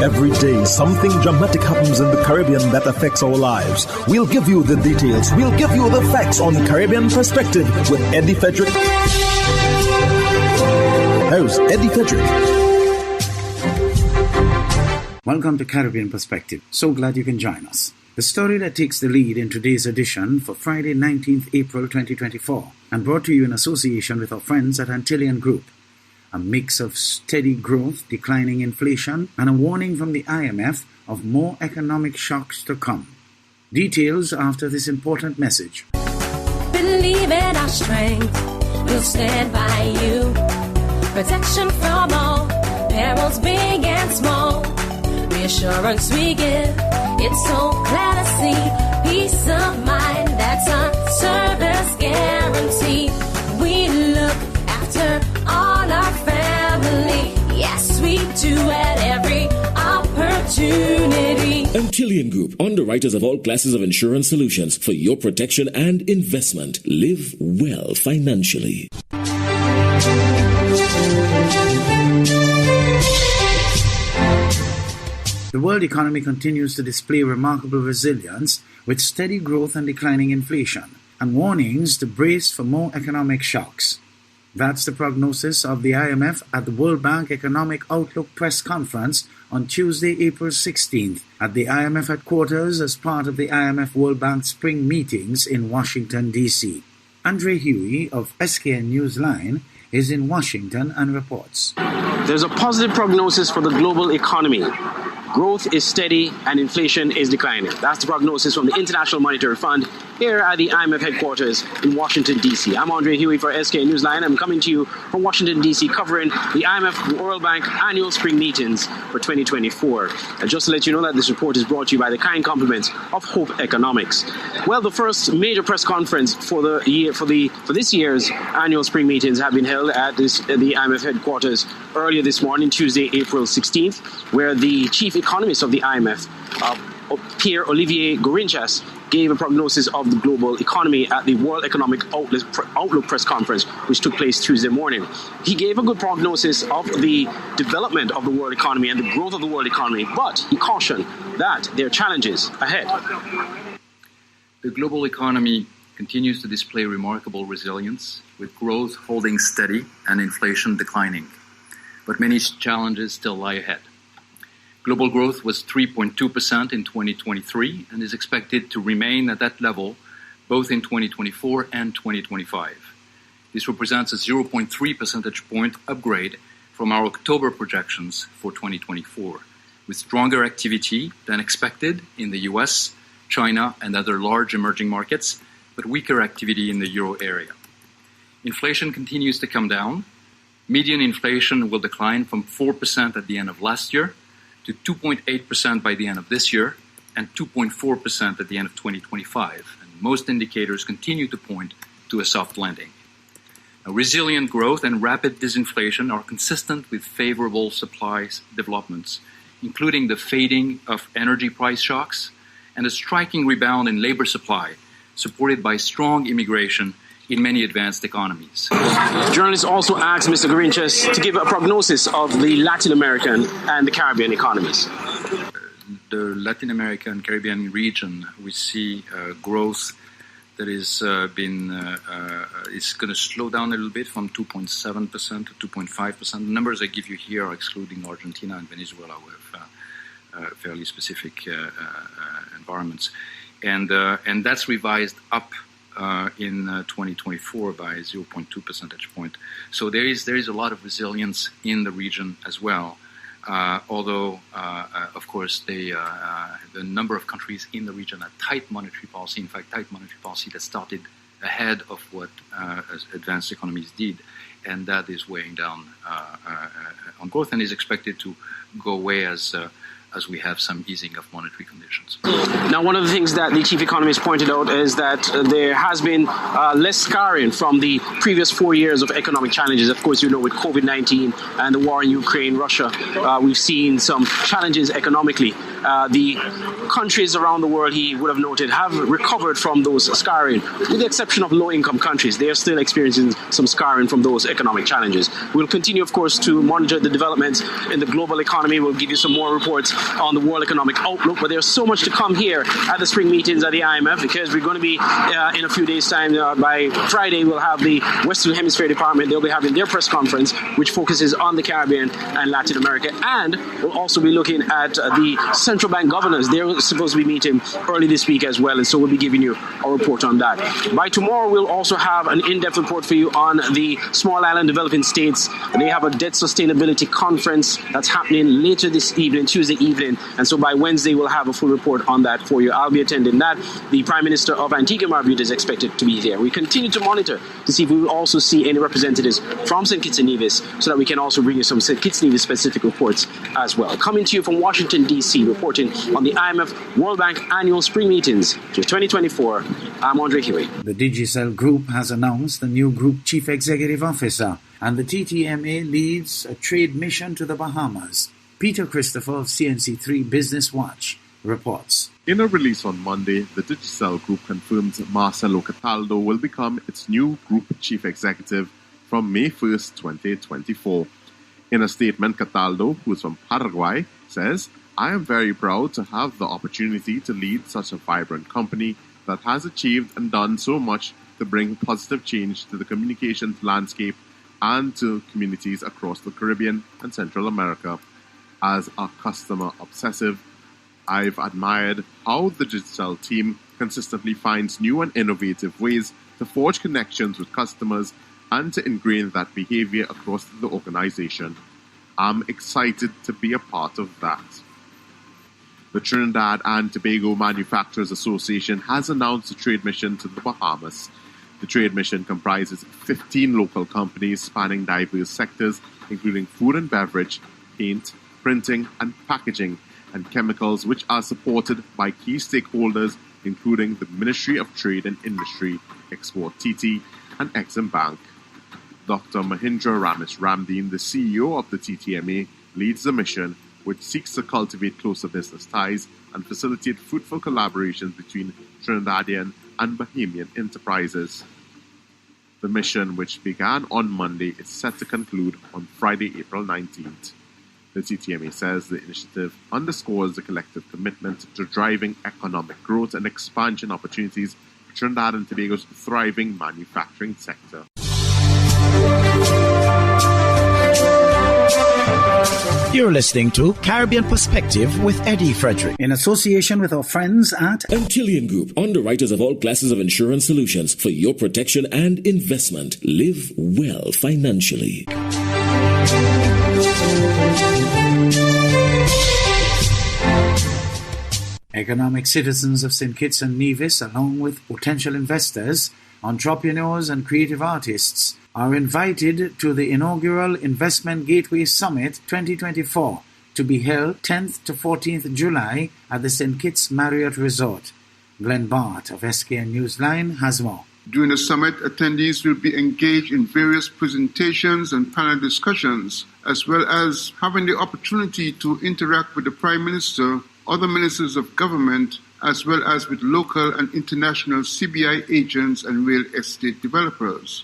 Every day, something dramatic happens in the Caribbean that affects our lives. We'll give you the details. We'll give you the facts on Caribbean Perspective with Eddie Frederick. Host Eddie Frederick. Welcome to Caribbean Perspective. So glad you can join us. The story that takes the lead in today's edition for Friday, 19th April 2024, and brought to you in association with our friends at Antillean Group. A mix of steady growth, declining inflation, and a warning from the IMF of more economic shocks to come. Details after this important message. Believe in our strength, we'll stand by you. Protection from all, perils big and small. Reassurance we give, it's so clear to see. Peace of mind, that's our service guarantee. We look after all our family. Yes, we do at every opportunity. Antillean Group, underwriters of all classes of insurance solutions for your protection and investment. Live well financially. The world economy continues to display remarkable resilience with steady growth and declining inflation, and warnings to brace for more economic shocks. That's the prognosis of the IMF at the World Bank Economic Outlook Press Conference on Tuesday, April 16th at the IMF headquarters as part of the IMF World Bank Spring Meetings in Washington, D.C. Andre Huey of SKN Newsline is in Washington and reports. There's a positive prognosis for the global economy. Growth is steady and inflation is declining. That's the prognosis from the International Monetary Fund here at the IMF headquarters in Washington, D.C. I'm Andre Huey for SK Newsline. I'm coming to you from Washington, D.C., covering the IMF World Bank annual spring meetings for 2024. And just to let you know that this report is brought to you by the kind compliments of Hope Economics. Well, the first major press conference for this year's annual spring meetings have been held at the IMF headquarters earlier this morning, Tuesday, April 16th, where the chief economist of the IMF, Pierre-Olivier Gourinchas, gave a prognosis of the global economy at the World Economic Outlook press conference, which took place Tuesday morning. He gave a good prognosis of the development of the world economy and the growth of the world economy, but he cautioned that there are challenges ahead. The global economy continues to display remarkable resilience, with growth holding steady and inflation declining. But many challenges still lie ahead. Global growth was 3.2% in 2023 and is expected to remain at that level both in 2024 and 2025. This represents a 0.3 percentage point upgrade from our October projections for 2024, with stronger activity than expected in the US, China, and other large emerging markets, but weaker activity in the euro area. Inflation continues to come down. Median inflation will decline from 4% at the end of last year to 2.8% by the end of this year and 2.4% at the end of 2025. And most indicators continue to point to a soft landing. Now, resilient growth and rapid disinflation are consistent with favorable supply developments, including the fading of energy price shocks and a striking rebound in labor supply, supported by strong immigration in many advanced economies. Journalists also asked Mr. Gourinchas to give a prognosis of the Latin American and the Caribbean economies. The Latin American and Caribbean region, we see growth that is is going to slow down a little bit from 2.7% to 2.5%. The numbers I give you here are excluding Argentina and Venezuela, with fairly specific environments, and that's revised up in 2024 by 0.2 percentage point. So there is a lot of resilience in the region as well. Although, of course, the number of countries in the region have tight monetary policy. In fact, tight monetary policy that started ahead of what advanced economies did, and that is weighing down on growth and is expected to go away as as we have some easing of monetary conditions. Now, one of the things that the chief economist pointed out is that there has been less scarring from the previous 4 years of economic challenges. Of course, with COVID-19 and the war in Ukraine, Russia, we've seen some challenges economically. The countries around the world, he would have noted, have recovered from those scarring, with the exception of low-income countries. They are still experiencing some scarring from those economic challenges. We'll continue, of course, to monitor the developments in the global economy. We'll give you some more reports on the world economic outlook, but there's so much to come here at the spring meetings at the IMF, because we're going to be in a few days' time. By Friday, we'll have the Western Hemisphere Department. They'll be having their press conference, which focuses on the Caribbean and Latin America, and we'll also be looking at the central bank governors. They're supposed to be meeting early this week as well, and so we'll be giving you a report on that. By tomorrow, we'll also have an in-depth report for you on the small island developing states. They have a debt sustainability conference that's happening later this evening, Tuesday evening, and so by Wednesday, we'll have a full report on that for you. I'll be attending that. The Prime Minister of Antigua and Barbuda is expected to be there. We continue to monitor to see if we will also see any representatives from St. Kitts and Nevis, so that we can also bring you some St. Kitts and Nevis specific reports as well. Coming to you from Washington, D.C., reporting on the IMF World Bank annual spring meetings for 2024, I'm Andre Huey. The Digicel Group has announced the new Group Chief Executive Officer, and the TTMA leads a trade mission to the Bahamas. Peter Christopher of CNC3 Business Watch reports. In a release on Monday, the Digicel Group confirms Marcelo Cataldo will become its new Group Chief Executive from May 1st, 2024. In a statement, Cataldo, who is from Paraguay, says, "I am very proud to have the opportunity to lead such a vibrant company that has achieved and done so much to bring positive change to the communications landscape and to communities across the Caribbean and Central America. As a customer obsessive, I've admired how the Digicel team consistently finds new and innovative ways to forge connections with customers and to ingrain that behavior across the organization. I'm excited to be a part of that." The Trinidad and Tobago Manufacturers Association has announced a trade mission to the Bahamas. The trade mission comprises 15 local companies spanning diverse sectors, including food and beverage, paint, printing and packaging, and chemicals, which are supported by key stakeholders, including the Ministry of Trade and Industry, Export TT, and Exim Bank. Dr. Mahindra Ramesh Ramdeen, the CEO of the TTMA, leads the mission, which seeks to cultivate closer business ties and facilitate fruitful collaborations between Trinidadian and Bahamian enterprises. The mission, which began on Monday, is set to conclude on Friday, April 19th. The TTMA says the initiative underscores the collective commitment to driving economic growth and expansion opportunities for Trinidad and Tobago's thriving manufacturing sector. You're listening to Caribbean Perspective with Eddie Frederick, in association with our friends at Antillean Group, underwriters of all classes of insurance solutions for your protection and investment. Live well financially. economic citizens of St. Kitts and Nevis, along with potential investors, entrepreneurs and creative artists, are invited to the inaugural Investment Gateway Summit 2024 to be held 10th to 14th July at the St. Kitts Marriott Resort. Glenn Bart of SKN Newsline has more. During the summit, attendees will be engaged in various presentations and panel discussions, as well as having the opportunity to interact with the Prime Minister, other ministers of government, as well as with local and international CBI agents and real estate developers.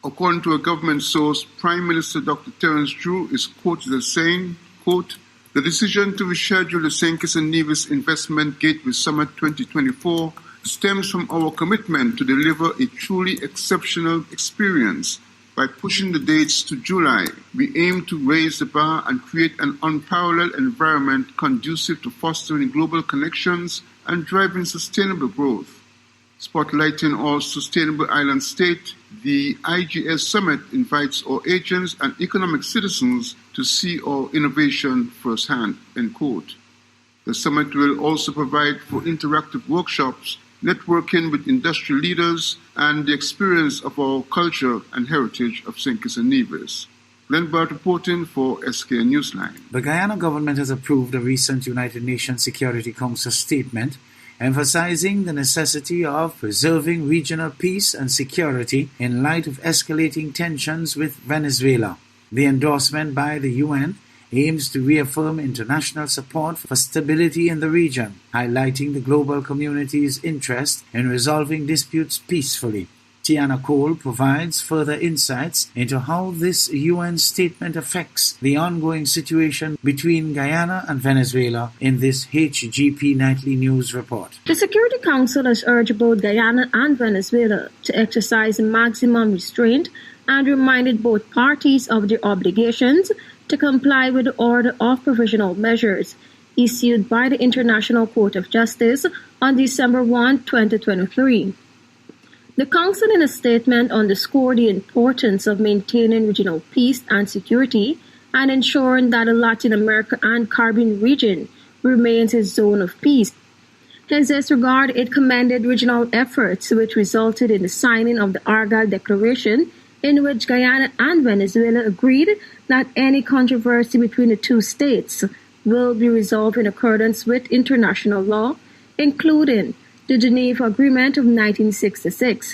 According to a government source, Prime Minister Dr. Terence Drew is quoted as saying, quote, "The decision to reschedule the St. Kitts and Nevis Investment Gateway Summit 2024 stems from our commitment to deliver a truly exceptional experience. By pushing the dates to July, we aim to raise the bar and create an unparalleled environment conducive to fostering global connections and driving sustainable growth. Spotlighting our sustainable island state, the IGS Summit invites our agents and economic citizens to see our innovation firsthand," end quote. The summit will also provide for interactive workshops, networking with industry leaders, and the experience of our culture and heritage of St. Kitts and Nevis. Lindbergh reporting for SK Newsline. The Guyana government has approved a recent United Nations Security Council statement emphasizing the necessity of preserving regional peace and security in light of escalating tensions with Venezuela. The endorsement by the UN aims to reaffirm international support for stability in the region, highlighting the global community's interest in resolving disputes peacefully. Tiana Cole provides further insights into how this UN statement affects the ongoing situation between Guyana and Venezuela in this HGP Nightly News report. The Security Council has urged both Guyana and Venezuela to exercise maximum restraint and reminded both parties of their obligations to comply with the Order of Provisional Measures issued by the International Court of Justice on December 1, 2023. The Council, in a statement, underscored the importance of maintaining regional peace and security and ensuring that the Latin America and Caribbean region remains a zone of peace. In this regard, it commended regional efforts which resulted in the signing of the Argyle Declaration, in which Guyana and Venezuela agreed that any controversy between the two states will be resolved in accordance with international law, including the Geneva Agreement of 1966.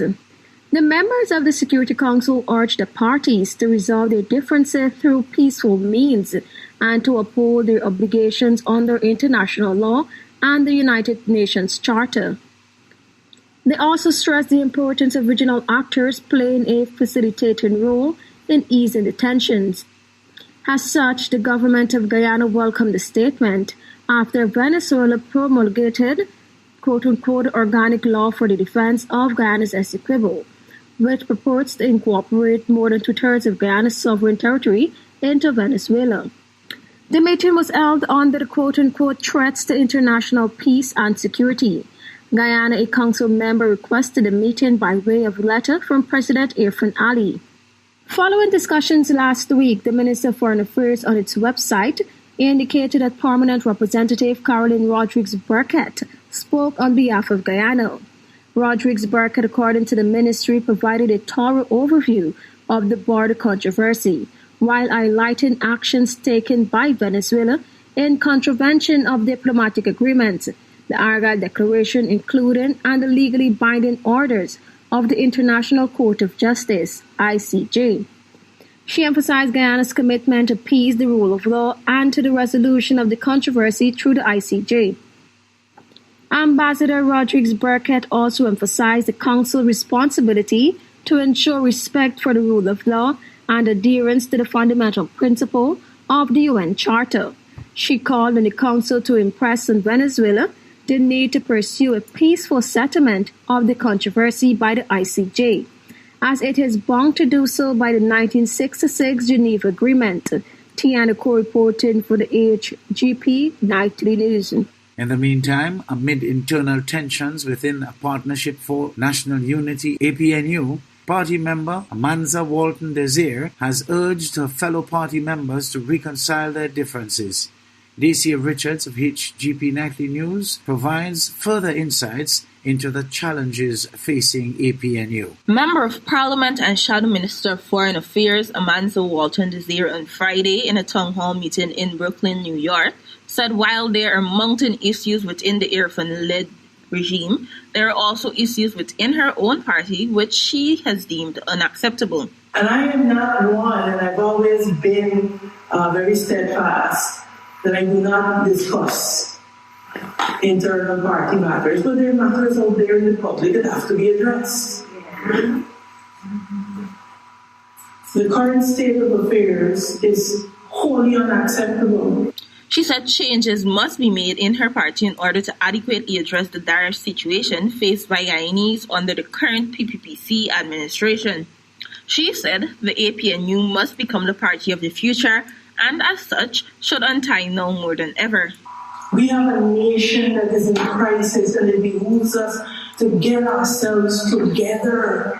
The members of the Security Council urged the parties to resolve their differences through peaceful means and to uphold their obligations under international law and the United Nations Charter. They also stressed the importance of regional actors playing a facilitating role in easing the tensions. As such, the government of Guyana welcomed the statement after Venezuela promulgated quote-unquote organic law for the defense of Guyana's Essequibo, which purports to incorporate more than two-thirds of Guyana's sovereign territory into Venezuela. The meeting was held under the quote-unquote threats to international peace and security. Guyana, a council member, requested a meeting by way of letter from President Irfan Ali. Following discussions last week, the Minister of Foreign Affairs on its website indicated that Permanent Representative Caroline Rodrigues-Burkett spoke on behalf of Guyana. Rodrigues-Burkett, according to the ministry, provided a thorough overview of the border controversy, while highlighting actions taken by Venezuela in contravention of diplomatic agreements, the Argyle Declaration including and the legally binding orders of the International Court of Justice, ICJ. She emphasized Guyana's commitment to peace, the rule of law, and to the resolution of the controversy through the ICJ. Ambassador Rodrigues-Burkett also emphasized the Council's responsibility to ensure respect for the rule of law and adherence to the fundamental principle of the UN Charter. She called on the Council to impress on Venezuela the need to pursue a peaceful settlement of the controversy by the ICJ, as it is bound to do so by the 1966 Geneva Agreement. Tiana Cole reporting for the HGP Nightly News. In the meantime, amid internal tensions within a Partnership for National Unity APNU, party member Amanza Walton Desir has urged her fellow party members to reconcile their differences. Dacia Richards of HGP Nightly News provides further insights into the challenges facing APNU. Member of Parliament and Shadow Minister of Foreign Affairs Amanza Walton Desir on Friday in a town hall meeting in Brooklyn, New York, said while there are mounting issues within the Irfan-led regime, there are also issues within her own party which she has deemed unacceptable. And I am not one, and I've always been very steadfast, that I do not discuss internal party matters, but there are matters out there in the public that have to be addressed. The current state of affairs is wholly unacceptable. She said changes must be made in her party in order to adequately address the dire situation faced by Guyanese under the current PPPC administration. She said the APNU must become the party of the future and as such should untie now more than ever. We have a nation that is in crisis and it behooves us to get ourselves together.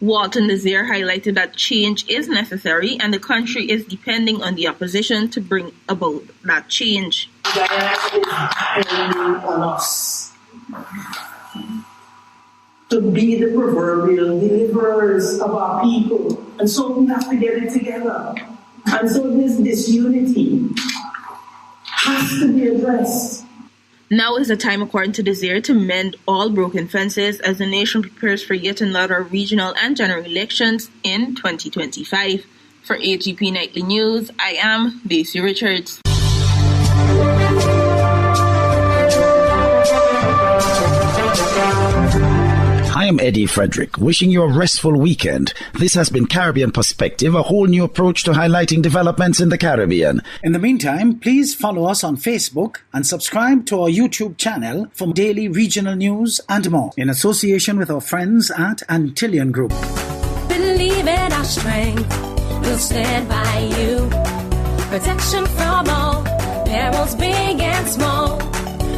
Walton Desir highlighted that change is necessary and the country is depending on the opposition to bring about that change. Guyana is depending on us to be the proverbial deliverers of our people. And so we have to get it together. And so this disunity has to be addressed. Now is the time, according to Desir, to mend all broken fences as the nation prepares for yet another regional and general elections in 2025. For AGP Nightly News, I am Daisy Richards. I am Eddie Frederick, wishing you a restful weekend. This has been Caribbean Perspective, a whole new approach to highlighting developments in the Caribbean. In the meantime, please follow us on Facebook and subscribe to our YouTube channel for daily regional news and more, in association with our friends at Antillian Group. Believe in our strength, we'll stand by you. Protection from all perils, big and small.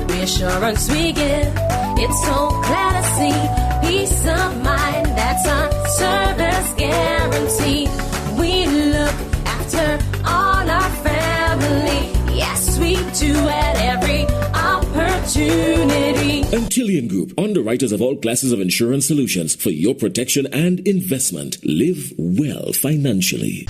Reassurance we give, it's so clear to see. Peace of mind, that's our service guarantee. We look after all our family. Yes, we do at every opportunity. Antillian Group, underwriters of all classes of insurance solutions for your protection and investment. Live well financially.